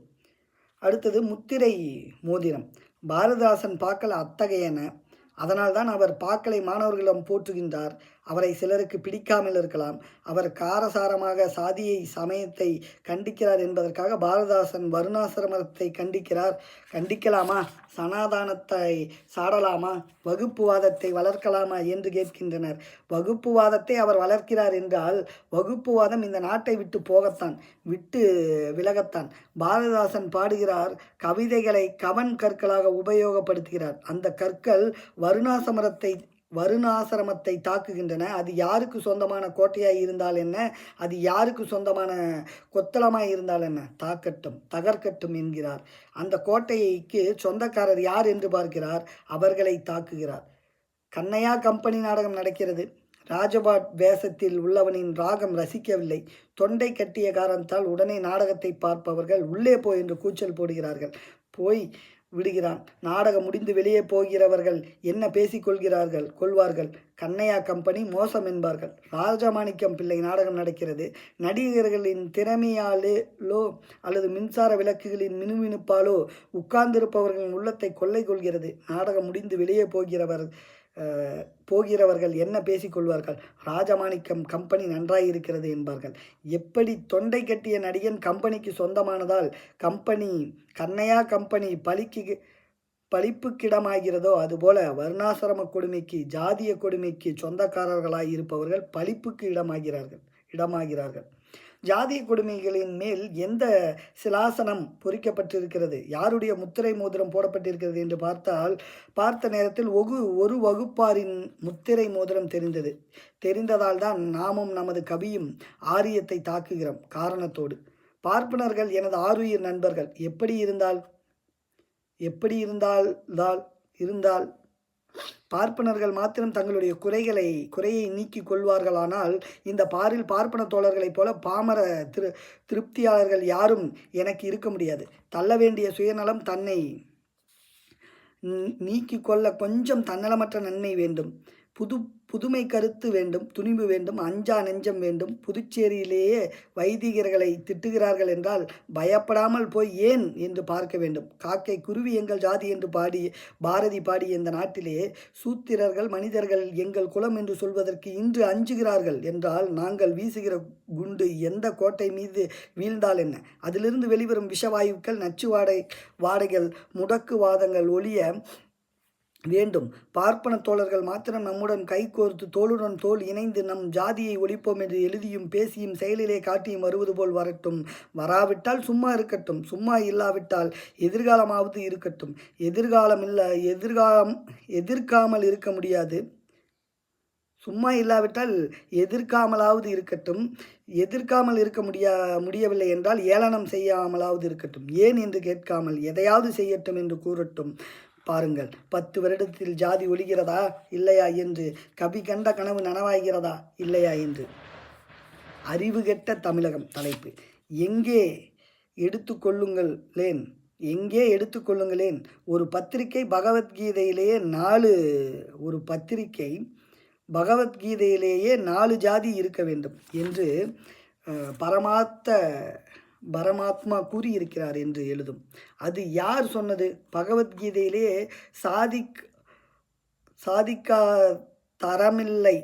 S1: அடுத்தது முத்திரை மோதிரம். பாரதிதாசன் பாக்கள் அத்தகையன. அதனால்தான் அவர் பாக்களை மாணவர்களிடம் போற்றுகின்றார். அவரை சிலருக்கு பிடிக்காமல் இருக்கலாம். அவர் காரசாரமாக சாதியை சமயத்தை கண்டிக்கிறார் என்பதற்காக பாரதிதாசன் வருணாசிரமத்தை கண்டிக்கலாமா? சனாதானத்தை சாடலாமா? வகுப்புவாதத்தை வளர்க்கலாமா என்று கேட்கின்றனர். வகுப்புவாதத்தை அவர் வளர்க்கிறார் என்றால் வகுப்புவாதம் இந்த நாட்டை விட்டு விலகத்தான். பாரதிதாசன் பாடுகிறார், கவிதைகளை கவன் கற்களாக உபயோகப்படுத்துகிறார். அந்த கற்கள் வருணாசிரமத்தை தாக்குகின்றன. அது யாருக்கு சொந்தமான கோட்டையாய் இருந்தால் என்ன, அது யாருக்கு சொந்தமான கொத்தளமாய் இருந்தால் என்ன, தகர்க்கட்டும் என்கிறார். அந்த கோட்டைக்கு சொந்தக்காரர் யார் என்று பார்க்கிறார், அவர்களை தாக்குகிறார். கண்ணையா கம்பெனி நாடகம் நடக்கிறது. ராஜபாட் வேஷத்தில் உள்ளவனின் ராகம் ரசிக்கவில்லை. தொண்டை கட்டிய காரணத்தால் உடனே நாடகத்தை பார்ப்பவர்கள் உள்ளே போய் என்று கூச்சல் போடுகிறார்கள். போய் விடுகிறான். நாடகம் முடிந்து வெளியே போகிறவர்கள் என்ன கொள்வார்கள். கண்ணையா கம்பெனி மோசம் என்பார்கள். ராஜமாணிக்கம் பிள்ளை நாடகம் நடக்கிறது. நடிகர்களின் திறமையாலோ அல்லது மின்சார விளக்குகளின் மினுமினுப்பாலோ உட்கார்ந்திருப்பவர்களின் உள்ளத்தை கொள்ளை கொள்கிறது. நாடகம் முடிந்து வெளியே போகிறவர்கள் என்ன பேசிக்கொள்வார்கள். ராஜமாணிக்கம் கம்பெனி நன்றாயிருக்கிறது என்பார்கள். எப்படி தொண்டை கட்டிய நடிகன் கம்பெனிக்கு சொந்தமானதால் கண்ணையா கம்பெனி பழிப்புக்கிடமாகிறதோ அதுபோல வர்ணாசிரம கொடுமைக்கு, ஜாதிய கொடுமைக்கு சொந்தக்காரர்களாய் இருப்பவர்கள் பழிப்புக்கு இடமாகிறார்கள். ஜாதிய கொடுமைகளின் மேல் எந்த சிலாசனம் பொறிக்கப்பட்டிருக்கிறது, யாருடைய முத்திரை மோதிரம் போடப்பட்டிருக்கிறது என்று பார்த்த நேரத்தில் ஒரு வகுப்பாரின் முத்திரை மோதிரம் தெரிந்ததால் தான் நாமும் நமது கவியும் ஆரியத்தை தாக்குகிறோம். காரணத்தோடு பார்ப்பனர்கள் எனது ஆருயிர் நண்பர்கள். எப்படி இருந்தால் பார்ப்பனர்கள் மாத்திரம் தங்களுடைய குறையை நீக்கிக் கொள்வார்களானால் இந்த பாரில் பார்ப்பன தோழர்களைப் போல பாமர திருப்தியாளர்கள் யாரும் எனக்கு இருக்க முடியாது. தள்ள வேண்டிய சுயநலம் தன்னை நீக்கிக் கொள்ள கொஞ்சம் தன்னலமற்ற நன்மை வேண்டும். புதுமை கருத்து வேண்டும், துணிவு வேண்டும், அஞ்சா நெஞ்சம் வேண்டும். புதுச்சேரியிலேயே வைதிகர்களை திட்டுகிறார்கள் என்றால் பயப்படாமல் போய் ஏன் என்று பார்க்க வேண்டும். காக்கை குருவி எங்கள் ஜாதி என்று பாரதி பாடிய இந்த நாட்டிலே சூத்திரர்கள் மனிதர்கள் எங்கள் குலம் என்று சொல்வதற்கு இன்று அஞ்சுகிறார்கள் என்றால் நாங்கள் வீசுகிற குண்டு எந்த கோட்டை மீது வீழ்ந்தால் என்ன? அதிலிருந்து வெளிவரும் விஷவாயுக்கள், நச்சு வாடைகள், முடக்குவாதங்கள் ஒழிய வேண்டும். பார்ப்பன தோழர்கள் மாத்திரம் நம்முடன் கைகோர்த்து தோளுடன் தோள் இணைந்து நம் ஜாதியை ஒழிப்போம் என்று எழுதியும் பேசியும் செயலிலே காட்டியும் வருவது போல் வரட்டும். வராவிட்டால் சும்மா இருக்கட்டும். சும்மா இல்லாவிட்டால் எதிர்காலமாவது இருக்கட்டும். எதிர்க்காமல் இருக்க முடியாது. சும்மா இல்லாவிட்டால் எதிர்க்காமலாவது இருக்கட்டும். எதிர்க்காமல் இருக்க முடியவில்லை என்றால் ஏளனம் செய்யாமலாவது இருக்கட்டும். ஏன் என்று கேட்காமல் எதையாவது செய்யட்டும் என்று கூறட்டும். பாருங்கள், 10 வருடத்தில் ஜாதி ஒழிகிறதா இல்லையா என்று, கவி கண்ட கனவு நனவாகிறதா இல்லையா என்று. அறிவு கெட்ட தமிழகம் தலைப்பு. எங்கே எடுத்துக்கொள்ளுங்களேன். ஒரு பத்திரிகை பகவத்கீதையிலேயே 4 ஜாதி இருக்க வேண்டும் என்று பரமாத்மா கூறியிருக்கிறார் என்று எழுதும். அது யார் சொன்னது? பகவத்கீதையிலே சாதிக்கா தரமில்லை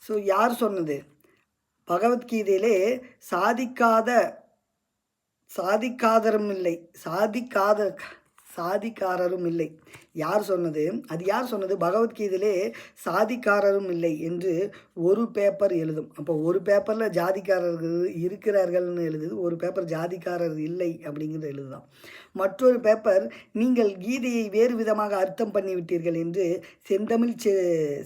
S1: ஸோ யார் சொன்னது? பகவத்கீதையிலே சாதிக்காத சாதிக்காதரும் இல்லை, சாதிக்காரரும் இல்லை. யார் சொன்னது? அது யார் சொன்னது? பகவத்கீதையிலே சாதிக்காரரும் இல்லை என்று ஒரு பேப்பர் எழுதும். அப்போ ஒரு பேப்பரில் ஜாதிக்காரர்கள் இருக்கிறார்கள்னு எழுதுது, ஒரு பேப்பர் ஜாதிக்காரர் இல்லை அப்படிங்கிறது எழுதுதான். மற்றொரு பேப்பர் நீங்கள் கீதையை வேறு விதமாக அர்த்தம் பண்ணிவிட்டீர்கள் என்று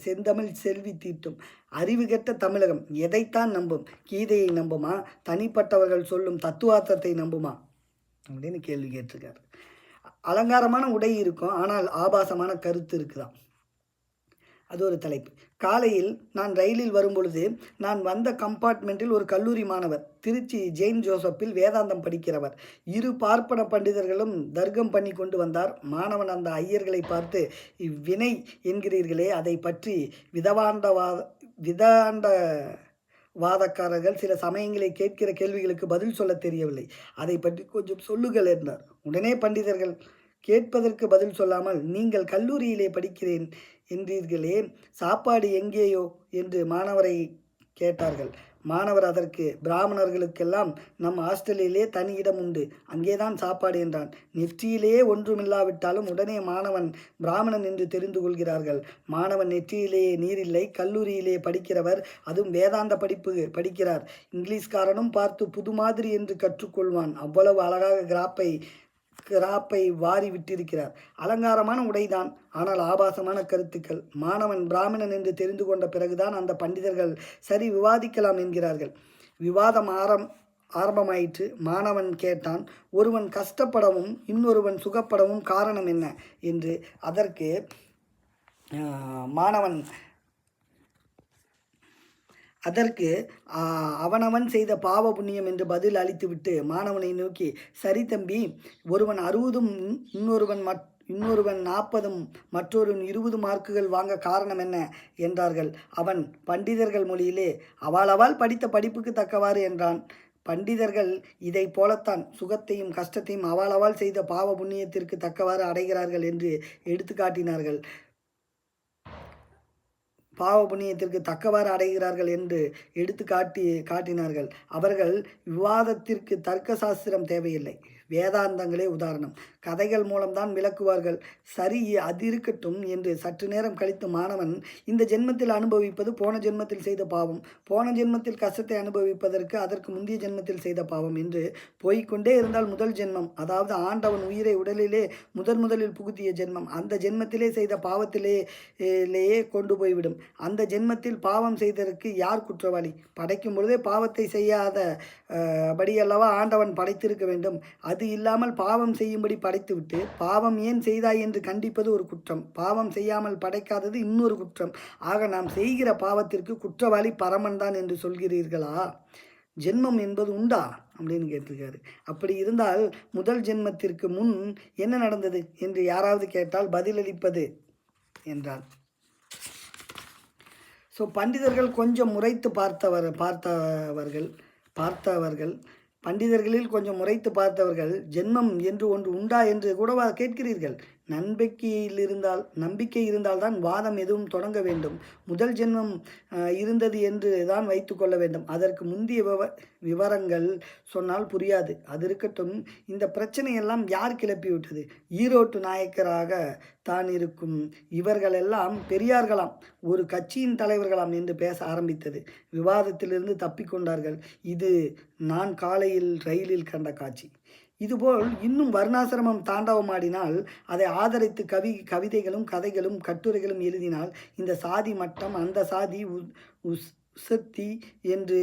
S1: செந்தமிழ் செல்வி தீட்டும். அறிவு கெட்ட தமிழகம் எதைத்தான் நம்பும்? கீதையை நம்புமா? தனிப்பட்டவர்கள் சொல்லும் தத்துவார்த்தத்தை நம்புமா அப்படின்னு கேள்வி கேட்டிருக்காரு. அலங்காரமான உடை இருக்கும், ஆனால் ஆபாசமான கருத்து இருக்குதான். அது ஒரு தலைப்பு. காலையில் நான் ரயிலில் வரும்பொழுது நான் வந்த கம்பார்ட்மெண்ட்டில் ஒரு கல்லூரி மாணவர், திருச்சி ஜெயின் ஜோசப்பில் வேதாந்தம் படிக்கிறவர். இரு பார்ப்பன பண்டிதர்களும் தர்க்கம் பண்ணி கொண்டு வந்தார். மாணவன் அந்த ஐயர்களை பார்த்து, இவ்வினை என்கிறீர்களே, அதை பற்றி வாதக்காரர்கள் சில சமயங்களை கேட்கிற கேள்விகளுக்கு பதில் சொல்ல தெரியவில்லை, அதை பற்றி கொஞ்சம் சொல்லுங்கள் என்றார். உடனே பண்டிதர்கள் கேட்பதற்கு பதில் சொல்லாமல், நீங்கள் கல்லூரியிலே படிக்கிறேன் என்றீர்களே, சாப்பாடு எங்கேயோ என்று மாணவரை கேட்டார்கள். மாணவர் அதற்கு, பிராமணர்களுக்கெல்லாம் நம் ஹாஸ்டலிலே தனி இடம் உண்டு, அங்கேதான் சாப்பாடு என்றான். நெற்றியிலே ஒன்றுமில்லாவிட்டாலும் உடனே மாணவன் பிராமணன் என்று தெரிந்து கொள்கிறார்கள். மாணவன் நெற்றியிலேயே நீரில்லை, கல்லூரியிலே படிக்கிறவர், அதுவும் வேதாந்த படிக்கிறார். இங்கிலீஷ்காரனும் பார்த்து புது மாதிரி என்று கற்றுக்கொள்வான். அவ்வளவு அழகாக கிராப்பை வாரி விட்டிருக்கிறார். அலங்காரமான உடைதான், ஆனால் ஆபாசமான கருத்துக்கள். மாணவன் பிராமணன் என்று தெரிந்து கொண்ட பிறகுதான் அந்த பண்டிதர்கள் சரி விவாதிக்கலாம் என்கிறார்கள். விவாதம் ஆரம்பமாயிற்று. மாணவன் கேட்டான், ஒருவன் கஷ்டப்படவும் இன்னொருவன் சுகப்படவும் காரணம் என்ன என்று. அதற்கு அவனவன் செய்த பாவ புண்ணியம் என்று பதில் அளித்துவிட்டு மாணவனை நோக்கி, சரி தம்பி, ஒருவன் 60 இன்னொருவன் 40 மற்றொருவன் 20 மார்க்குகள் வாங்க காரணம் என்ன என்றார்கள். அவன் பண்டிதர்கள் மொழியிலே அவள் படித்த படிப்புக்கு தக்கவாறு என்றான். பண்டிதர்கள் இதை போலத்தான் சுகத்தையும் கஷ்டத்தையும் அவள் செய்த பாவ புண்ணியத்திற்கு தக்கவாறு அடைகிறார்கள் என்று எடுத்து காட்டினார்கள். பாவ புண்ணியத்திற்கு தக்கவாறு அடைகிறார்கள் என்று எடுத்து காட்டினார்கள். அவர்கள் விவாதத்திற்கு தர்க்க சாஸ்திரம் தேவையில்லை, வேதாந்தங்களே உதாரணம். கதைகள் மூலம்தான் விளக்குவார்கள். சரி, அது இருக்கட்டும் என்று சற்று நேரம் கழித்து மாணவன், இந்த ஜென்மத்தில் அனுபவிப்பது போன ஜென்மத்தில் செய்த பாவம், போன ஜென்மத்தில் கஷ்டத்தை அனுபவிப்பதற்கு அதற்கு முந்தைய ஜென்மத்தில் செய்த பாவம் என்று போய்கொண்டே இருந்தால் முதல் ஜென்மம், அதாவது ஆண்டவன் உயிரை உடலிலே முதலில் புகுத்திய ஜென்மம், அந்த ஜென்மத்திலே செய்த பாவத்திலேயே கொண்டு போய்விடும். அந்த ஜென்மத்தில் பாவம் செய்ததற்கு யார் குற்றவாளி? படைக்கும் பொழுதே பாவத்தை செய்யாத படியல்லவா ஆண்டவன் படைத்திருக்க வேண்டும். அது இல்லாமல் பாவம் செய்யும்படி படைத்துவிட்டு பாவம் ஏன் செய்தாய் என்று கண்டிப்பது ஒரு குற்றம், பாவம் செய்யாமல் படைக்காதது இன்னொரு குற்றம். ஆக நாம் செய்கிற பாவத்திற்கு குற்றவாளி பரமன் தான் என்று சொல்கிறீர்களா? ஜென்மம் என்பது உண்டா அப்படின்னு கேட்டிருக்காரு. அப்படி இருந்தால் முதல் ஜென்மத்திற்கு முன் என்ன நடந்தது என்று யாராவது கேட்டால் பதிலளிப்பது என்றார். ஸோ பண்டிதர்கள் கொஞ்சம் முறைத்து பார்த்தவர்கள் பண்டிதர்களில் கொஞ்சம் முறைத்து பார்த்தவர்கள், ஜென்மம் என்று ஒன்று உண்டா என்று கூடவா கேட்கிறீர்கள்? நம்பிக்கை இருந்தால்தான் வாதம் எதுவும் தொடங்க வேண்டும். முதல் ஜென்மம் இருந்தது என்று தான் வைத்து கொள்ள வேண்டும். அதற்கு முந்தைய விவரங்கள் சொன்னால் புரியாது. அது இருக்கட்டும், இந்த பிரச்சனையெல்லாம் யார் கிளப்பிவிட்டது? ஈரோட்டு நாயக்கராக தான் இருக்கும் இவர்களெல்லாம் பெரியார்களாம், ஒரு கட்சியின் தலைவர்களாம் என்று பேச ஆரம்பித்தது. விவாதத்திலிருந்து தப்பிக்கொண்டார்கள். இது நான் காலையில் ரயிலில் கண்ட காட்சி. இதுபோல் இன்னும் வர்ணாசிரமம் தாண்டவமாடினால், அதை ஆதரித்து கவிதைகளும் கதைகளும் கட்டுரைகளும் எழுதினால், இந்த சாதி மட்டம், அந்த சாதி உசத்தி என்று,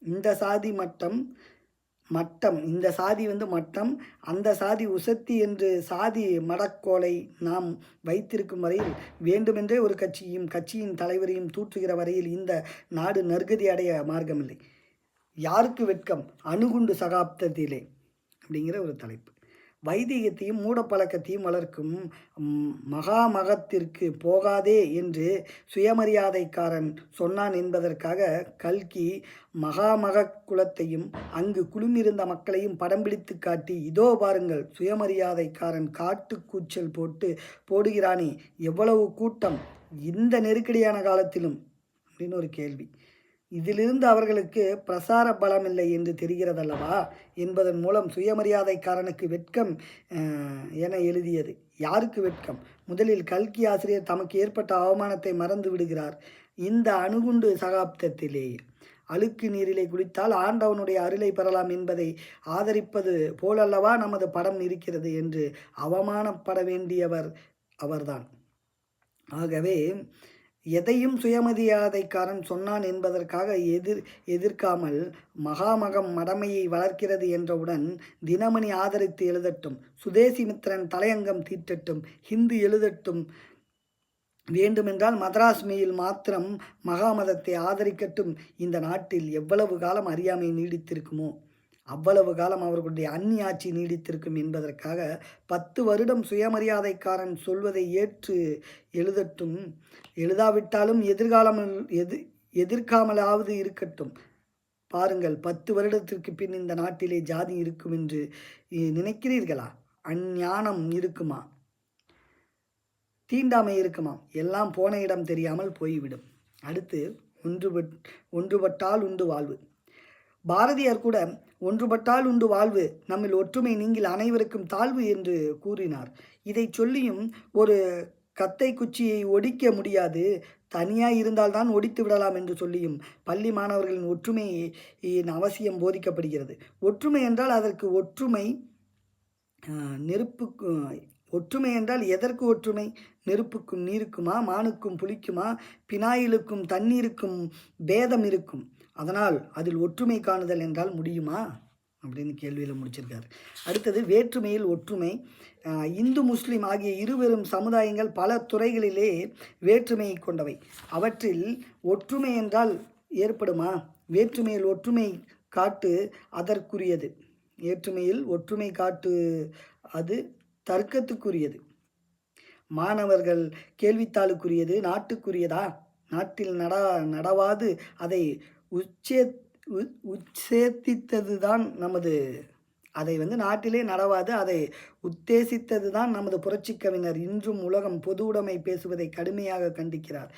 S1: இந்த சாதி மட்டம், இந்த சாதி மட்டம், அந்த சாதி உசத்தி என்று சாதி மடக்கோலை நாம் வைத்திருக்கும் வரையில், வேண்டுமென்றே ஒரு கட்சியின் தலைவரையும் தூற்றுகிற வரையில் இந்த நாடு நற்கதி அடைய மார்க்கமில்லை. யாருக்கு வெட்கம்? அணுகுண்டு சகாப்தத்திலே அப்படிங்கிற ஒரு தலைப்பு. வைதிகத்தையும் மூடப்பழக்கத்தையும் வளர்க்கும் மகாமகத்திற்கு போகாதே என்று சுயமரியாதைக்காரன் சொன்னான் என்பதற்காக கல்கி மகாமக குலத்தையும் அங்கு குழுமிருந்த மக்களையும் படம் பிடித்து காட்டி, இதோ பாருங்கள் சுயமரியாதைக்காரன் காட்டு கூச்சல் போடுகிறானே, எவ்வளவு கூட்டம் இந்த நெருக்கடியான காலத்திலும் அப்படின்னு ஒரு கேள்வி. இதிலிருந்து அவர்களுக்கு பிரசார பலமில்லை என்று தெரிகிறதல்லவா என்பதன் மூலம் சுயமரியாதைக்காரனுக்கு வெட்கம் என எழுதியது. யாருக்கு வெட்கம்? முதலில் கல்கி ஆசிரியர் தமக்கு ஏற்பட்ட அவமானத்தை மறந்து விடுகிறார். இந்த அணுகுண்டு சகாப்தத்திலேயே அழுக்கு நீரிலே குளித்தால் ஆண்டவனுடைய அருளை பெறலாம் என்பதை ஆதரிப்பது போலல்லவா நமது படம் இருக்கிறது என்று அவமானப்பட வேண்டியவர் அவர்தான். ஆகவே எதையும் சுயமரியாதைக்காரன் சொன்னான் என்பதற்காக எதிர்க்காமல் மகாமகம் மடமையை வளர்க்கிறது என்றவுடன் தினமணி ஆதரித்து எழுதட்டும், சுதேசிமித்திரன் தலையங்கம் தீட்டட்டும், ஹிந்து எழுதட்டும், வேண்டுமென்றால் மதராஸ் மெயில் மாத்திரம் மகாமதத்தை ஆதரிக்கட்டும். இந்த நாட்டில் எவ்வளவு காலம் அறியாமை நீடித்திருக்குமோ அவ்வளவு காலம் அவர்களுடைய அந்நிய ஆட்சி நீடித்திருக்கும் என்பதற்காக 10 வருடம் சுயமரியாதைக்காரன் சொல்வதை ஏற்று எழுதட்டும். எழுதாவிட்டாலும் எதிர்க்காமலாவது இருக்கட்டும். பாருங்கள், 10 வருடத்திற்கு பின் இந்த நாட்டிலே ஜாதி இருக்கும் என்று நினைக்கிறீர்களா? அஞ்ஞானம் இருக்குமா? தீண்டாமை இருக்குமா? எல்லாம் போன இடம் தெரியாமல் போய்விடும். அடுத்து ஒன்றுபட்டால் உண்டு வாழ்வு. பாரதியார் கூட ஒன்றுபட்டால் உண்டு வாழ்வு, நம்மில் ஒற்றுமை நீங்கில் அனைவருக்கும் தாழ்வு என்று கூறினார். இதை சொல்லியும் ஒரு கத்தை குச்சியை ஒடிக்க முடியாது, தனியாக இருந்தால்தான் ஒடித்து விடலாம் என்று சொல்லியும் பள்ளி மாணவர்களின் ஒற்றுமையின் அவசியம் போதிக்கப்படுகிறது. ஒற்றுமை என்றால் அதற்கு ஒற்றுமை என்றால் எதற்கு ஒற்றுமை? நெருப்புக்கும் நீருக்குமா? மானுக்கும் புலிக்குமா? பினாயிலுக்கும் தண்ணீருக்கும் பேதம் இருக்கும். அதனால் அதில் ஒற்றுமை காணுதல் என்றால் முடியுமா அப்படின்னு கேள்வியில் முடிச்சிருக்காரு. அடுத்தது வேற்றுமையில் ஒற்றுமை. இந்து முஸ்லீம் ஆகிய இருவரும் சமுதாயங்கள் பல துறைகளிலே வேற்றுமையை கொண்டவை. அவற்றில் ஒற்றுமை என்றால் ஏற்படுமா? வேற்றுமையில் ஒற்றுமை காட்டு அதற்குரியது. வேற்றுமையில் ஒற்றுமை காட்டு அது தர்க்கத்துக்குரியது. மாணவர்கள் கேள்வித்தாளுக்குரியது நாட்டுக்குரியதா? நாட்டில் நடவாது அதை உச்சேத்தித்தது தான் நாட்டிலே நடவாது அதை உத்தேசித்தது தான் நமது புரட்சி கவிஞர். இன்றும் உலகம் பொது உடைமை பேசுவதை கடுமையாக கண்டிக்கிறார்.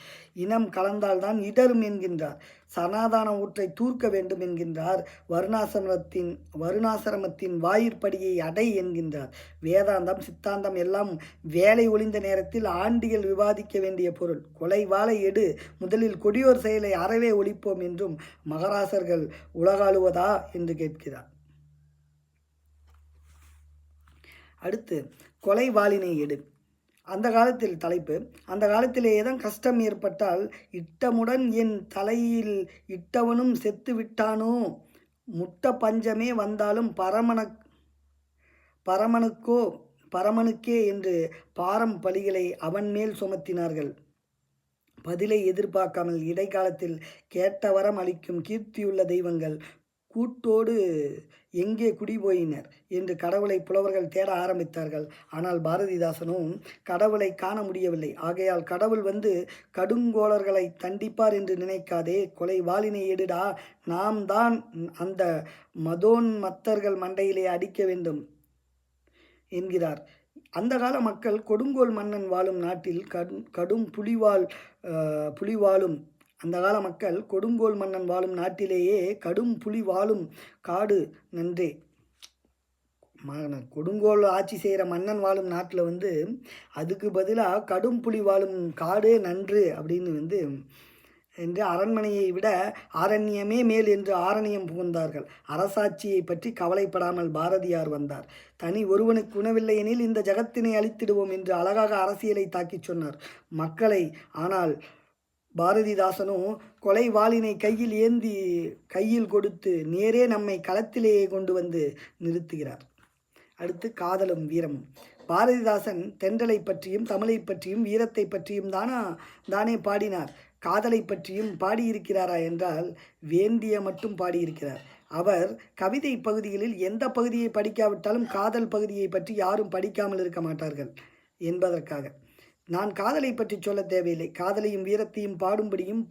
S1: இனம் கலந்தால்தான் இடரும் என்கின்றார். சனாதான ஊற்றை தூர்க்க வேண்டும் என்கின்றார். வருணாசிரமத்தின் வாயிற்படியை அடை என்கின்றார். வேதாந்தம் சித்தாந்தம் எல்லாம் வேலை ஒளிந்த நேரத்தில் ஆண்டிகள் விவாதிக்க வேண்டிய பொருள். கொலை வாளை எடு, முதலில் கொடியோர் செயலை அறவே ஒழிப்போம் என்றும் மகராசர்கள் உலகாளுவதா என்று கேட்கிறார். அடுத்து கொலை வாளினை எடு. அந்த காலத்தில் தலைப்பு, அந்த காலத்திலேயே தான் கஷ்டம் ஏற்பட்டால் இட்டமுடன் என் தலையில் இட்டவனும் செத்து விட்டானோ, முட்ட பஞ்சமே வந்தாலும் பரமனுக்கே என்று பாரம் பலிகளை அவன் மேல் சுமத்தினார்கள். பதிலை எதிர்பார்க்காமல் இடைக்காலத்தில் கேட்ட வரம் அளிக்கும் கீர்த்தியுள்ள தெய்வங்கள் கூட்டோடு எங்கே குடிபோயினர் என்று கடவுளை புலவர்கள் தேட ஆரம்பித்தார்கள். ஆனால் பாரதிதாசனும் கடவுளை காண முடியவில்லை. ஆகையால் கடவுள் வந்து கடுங்கோளர்களை தண்டிப்பார் என்று நினைக்காதே, கொலை வாளினை எடுடா, நாம் தான் அந்த மத்தர்கள் மண்டையிலே அடிக்க வேண்டும் என்கிறார். அந்த கால மக்கள் கொடுங்கோல் மன்னன் வாழும் நாட்டில் கடும் புலி வாழும் அந்த கால மக்கள் கொடுங்கோல் மன்னன் வாழும் நாட்டிலேயே கடும் புலி வாழும் காடு நன்றே. கொடுங்கோல் ஆட்சி செய்கிற மன்னன் வாழும் நாட்டில் அதுக்கு பதிலாக கடும் புலி வாழும் காடே நன்று அப்படின்னு என்று அரண்மனையை விட ஆரண்யமே மேல் என்று ஆரண்யம் புகுந்தார்கள். அரசாட்சியை பற்றி கவலைப்படாமல் பாரதியார் வந்தார். தனி ஒருவனுக்கு உணவில்லை எனில் இந்த ஜகத்தினை அழித்திடுவோம் என்று அழகாக அரசியலை தாக்கிச் சொன்னார் மக்களை. ஆனால் பாரதிதாசனும் கொலை வாளினை கையில் கொடுத்து நேரே நம்மை களத்திலேயே கொண்டு வந்து நிறுத்துகிறார். அடுத்து காதலும் வீரமும். பாரதிதாசன் தென்றலை பற்றியும் தமிழை பற்றியும் வீரத்தை பற்றியும் தானே பாடினார். காதலை பற்றியும் பாடியிருக்கிறாரா என்றால் வேண்டிய மட்டும் பாடியிருக்கிறார். அவர் கவிதை பகுதிகளில் எந்த பகுதியை படிக்காவிட்டாலும் காதல் பகுதியை பற்றி யாரும் படிக்காமல் இருக்க மாட்டார்கள் என்பதற்காக. நான் காதலை பற்றி சொல்ல தேவையில்லை. காதலையும் வீரத்தையும் பாடும்படியும்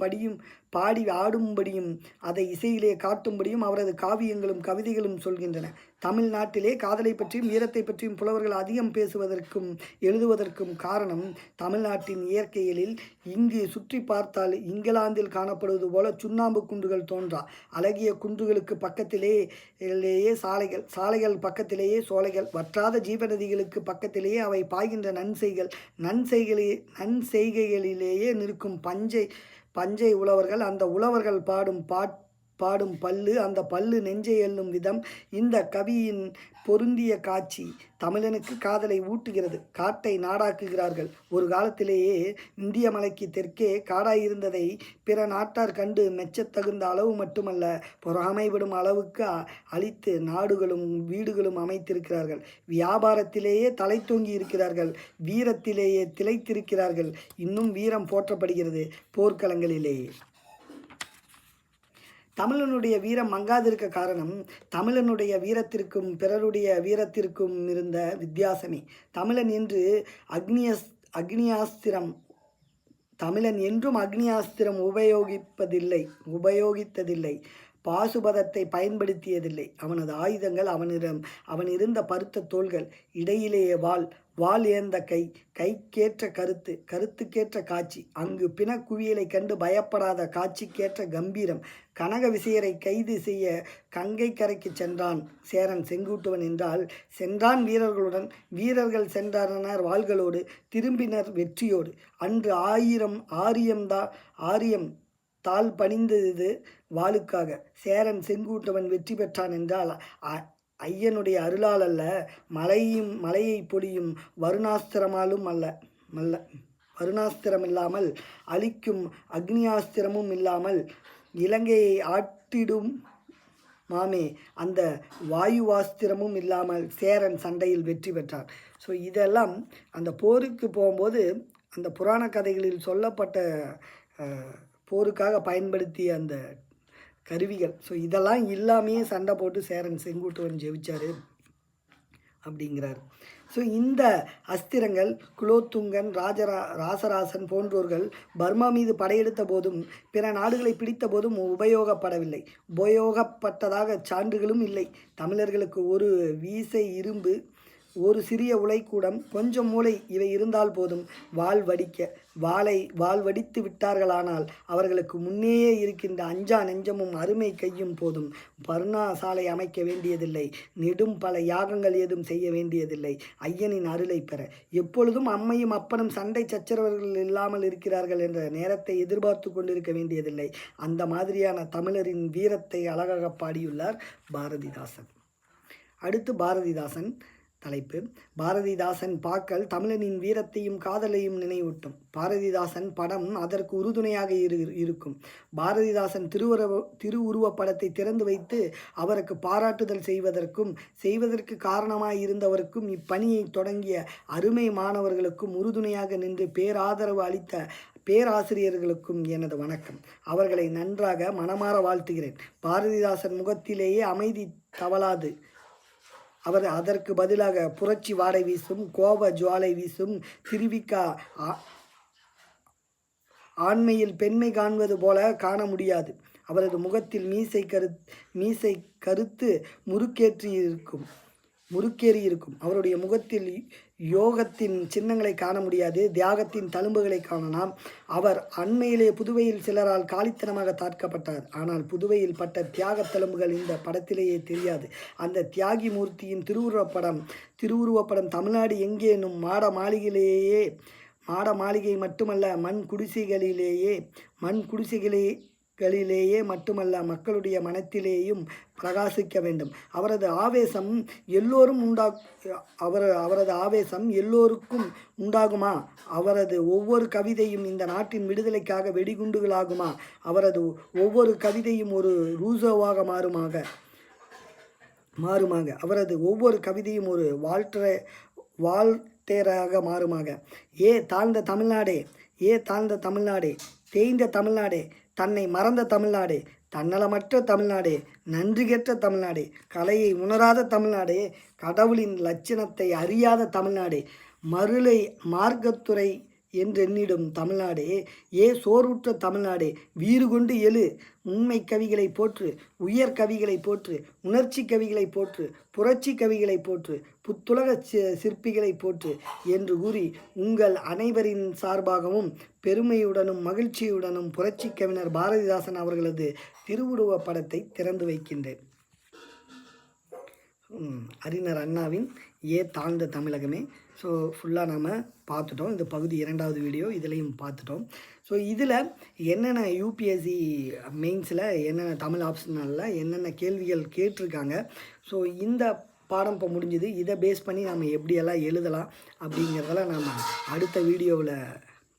S1: பாடி ஆடும்படியும் அதை இசையிலே காட்டும்படியும் அவரது காவியங்களும் கவிதைகளும் சொல்கின்றன. தமிழ்நாட்டிலே காதலை பற்றியும் வீரத்தை பற்றியும் புலவர்கள் அதிகம் பேசுவதற்கும் எழுதுவதற்கும் காரணம் தமிழ்நாட்டின் இயற்கைகளில் இங்கு சுற்றி பார்த்தால் இங்கிலாந்தில் காணப்படுவது போல சுண்ணாம்பு குன்றுகள் தோன்றா. அழகிய குன்றுகளுக்கு பக்கத்திலேயே சாலைகள் பக்கத்திலேயே சோலைகள், வற்றாத ஜீவநதிகளுக்கு பக்கத்திலேயே அவை பாய்கின்ற நன்செய்கைகளிலேயே நிற்கும் பஞ்சை உழவர்கள். அந்த உழவர்கள் பாடும் பல்லு, அந்த பல்லு நெஞ்சை எள்ளும் விதம். இந்த கவியின் பொருந்திய காட்சி தமிழனுக்கு காதலை ஊட்டுகிறது. காட்டை நாடாக்குகிறார்கள். ஒரு காலத்திலேயே இந்திய மலைக்கு தெற்கே காடாயிருந்ததை பிற நாட்டார் கண்டு மெச்சத்தகுந்த அளவு மட்டுமல்ல, பொறாமைப்படும் அளவுக்கு அழித்து நாடுகளும் வீடுகளும் அமைத்திருக்கிறார்கள். வியாபாரத்திலேயே தலை தோங்கி இருக்கிறார்கள். வீரத்திலேயே திளைத்திருக்கிறார்கள். இன்னும் வீரம் போற்றப்படுகிறது போர்க்களங்களிலேயே. தமிழனுடைய வீரம் மங்காதிருக்க காரணம் தமிழனுடைய வீரத்திற்கும் பிறருடைய வீரத்திற்கும் இருந்த வித்தியாசமே. தமிழன் என்றும் அக்னியாஸ்திரம் உபயோகித்ததில்லை. பாசுபதத்தை பயன்படுத்தியதில்லை. அவனது ஆயுதங்கள் அவன் இருந்த பருத்த தோள்கள், இடையிலேயே வாள் ஏந்த கைக்கேற்ற கருத்துக்கேற்ற காட்சி, அங்கு பிணக்குவியலை கண்டு பயப்படாத காட்சிக்கேற்ற கம்பீரம். கனக விசயரை கைது செய்ய கங்கை கரைக்கு சென்றான் சேரன் செங்குட்டுவன் என்றால், சென்றான் வீரர்களுடன். வீரர்கள் சென்றனர் வாள்களோடு, திரும்பினர் வெற்றியோடு. அன்று ஆரியம் தாள் பணிந்தது வாளுக்காக. சேரன் செங்குட்டுவன் வெற்றி பெற்றான் என்றால் ஐயனுடைய அருளால் அல்ல, மலையை பொழியும் வருணாஸ்திரமாலும் அல்ல. வருணாஸ்திரமில்லாமல் அழிக்கும் அக்னியாஸ்திரமும் இல்லாமல் இலங்கையை ஆட்டிடும் மாமே அந்த வாயுவாஸ்திரமும் இல்லாமல் சேரன் சண்டையில் வெற்றி பெற்றார். ஸோ இதெல்லாம் அந்த போருக்கு போகும்போது அந்த புராண கதைகளில் சொல்லப்பட்ட போருக்காக பயன்படுத்திய அந்த கருவிகள். ஸோ இதெல்லாம் இல்லாமையே சண்டை போட்டு சேரன் செங்குட்டுவன் ஜெயிச்சார் அப்படிங்கிறார். ஸோ இந்த அஸ்திரங்கள் குலோத்துங்கன், ராசராசன் போன்றோர்கள் பர்மா மீது படையெடுத்த போதும் பிற நாடுகளை பிடித்த போதும் உபயோகப்பட்டதாக சான்றுகளும் இல்லை. தமிழர்களுக்கு ஒரு வீசை இரும்பு, ஒரு சிறிய உலைக்கூடம், கொஞ்சம் மூளை இவை இருந்தால் போதும் வாள் வடித்து விட்டார்களானால் அவர்களுக்கு முன்னேயே இருக்கின்ற அஞ்சா நெஞ்சமும் அருமை கையும் போதும். பர்ணா சாலை அமைக்க வேண்டியதில்லை. நெடும் பல யாகங்கள் ஏதும் செய்ய வேண்டியதில்லை. ஐயனின் அருளை பெற எப்பொழுதும் அம்மையும் அப்பனும் சண்டை சச்சரவர்கள் இல்லாமல் இருக்கிறார்கள் என்ற நேரத்தை எதிர்பார்த்து கொண்டிருக்க வேண்டியதில்லை. அந்த மாதிரியான தமிழரின் வீரத்தை அழகாக பாடியுள்ளார் பாரதிதாசன். அடுத்து பாரதிதாசன் தலைப்பு. பாரதிதாசன் பாக்கள் தமிழனின் வீரத்தையும் காதலையும் நினைவூட்டும். பாரதிதாசன் படம் அதற்கு உறுதுணையாக இருக்கும். பாரதிதாசன் திருவுருவப் படத்தை திறந்து வைத்து அவருக்கு பாராட்டுதல் செய்வதற்கு காரணமாய் இருந்தவருக்கும் இப்பணியை தொடங்கிய அருமை மாணவர்களுக்கும் உறுதுணையாக நின்று பேராதரவு அளித்த பேராசிரியர்களுக்கும் எனது வணக்கம். அவர்களை நன்றாக மனமாற வாழ்த்துகிறேன். பாரதிதாசன் முகத்திலேயே அமைதி தவளாது. அவர் அதற்கு பதிலாக புரட்சி வாடை வீசும், கோப ஜுவாலை வீசும், திருவிக்கா ஆண்மையில் பெண்மை காண்பது போல காண முடியாது. அவரது முகத்தில் மீசை கருத்து முறுக்கேறி இருக்கும். அவருடைய முகத்தில் யோகத்தின் சின்னங்களை காண முடியாது, தியாகத்தின் தழும்புகளை காணலாம். அவர் அண்மையிலே புதுவையில் சிலரால் காலித்தனமாக தாக்கப்பட்டார். ஆனால் புதுவையில் பட்ட தியாக தழும்புகள் இந்த படத்திலேயே தெரியாது. அந்த தியாகி மூர்த்தியின் திருவுருவப்படம் தமிழ்நாடு எங்கேனும் மாட மாளிகை மட்டுமல்ல, மண் குடிசைகளிலேயே மட்டுமல்ல, மக்களுடைய மனத்திலேயும் பிரகாசிக்க வேண்டும். அவரது ஆவேசம் எல்லோருக்கும் உண்டாகுமா? அவரது ஒவ்வொரு கவிதையும் இந்த நாட்டின் விடுதலைக்காக வெடிகுண்டுகளாகுமா? அவரது ஒவ்வொரு கவிதையும் ஒரு ரூசோவாக மாறுமாக. அவரது ஒவ்வொரு கவிதையும் ஒரு வால்டேராக மாறுமாக. தாழ்ந்த தமிழ்நாடே, தேய்ந்த தமிழ்நாடே, தன்னை மறந்த தமிழ்நாடே, தன்னலமற்ற தமிழ்நாடே, நன்றி கெட்ட தமிழ்நாடே, கலையை உணராத தமிழ்நாடே, கடவுளின் லட்சணத்தை அறியாத தமிழ்நாடே, மருளை மார்க்கத்துறை என்றெண்ணிடும் தமிழ்நாடே, ஏ சோறுற்ற தமிழ்நாடே, வீறு கொண்டு எழு, உண்மை கவிகளை போற்று, உயர் கவிகளை போற்று, உணர்ச்சி கவிகளை போற்று, புரட்சி கவிகளை போற்று, புத்துலக சிற்பிகளை போற்று என்று கூறி உங்கள் அனைவரின் சார்பாகவும் பெருமையுடனும் மகிழ்ச்சியுடனும் புரட்சி கவிஞர் பாரதிதாசன் அவர்களது திருவுருவப் படத்தை திறந்து வைக்கின்றேன். அறிஞர் அண்ணாவின் ஏ தாழ்ந்த தமிழகமே. ஸோ ஃபுல்லாக நம்ம பார்த்துட்டோம். இந்த பகுதி 2வது வீடியோ இதுலேயும் பார்த்துட்டோம். ஸோ இதில் என்னென்ன யூபிஎஸ்சி மெயின்ஸில் என்னென்ன தமிழ் ஆப்ஷனலில் என்னென்ன கேள்விகள் கேட்டிருக்காங்க. ஸோ இந்த பாடம் இப்போ முடிஞ்சுது. இதை பேஸ் பண்ணி நம்ம எப்படியெல்லாம் எழுதலாம் அப்படிங்கிறதெல்லாம் நம்ம அடுத்த வீடியோவில்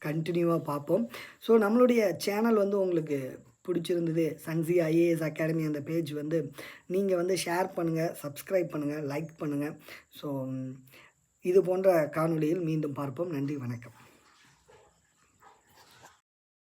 S1: கண்டினியூவாக பார்ப்போம். ஸோ நம்மளுடைய சேனல் வந்து உங்களுக்கு பிடிச்சிருந்தது, சன்சி ஐஏஎஸ் அகாடமி அந்த பேஜ் வந்து நீங்கள் வந்து ஷேர் பண்ணுங்கள், சப்ஸ்கிரைப் பண்ணுங்கள், லைக் பண்ணுங்கள். ஸோ இது போன்ற காணொளியில் மீண்டும் பார்ப்போம். நன்றி, வணக்கம்.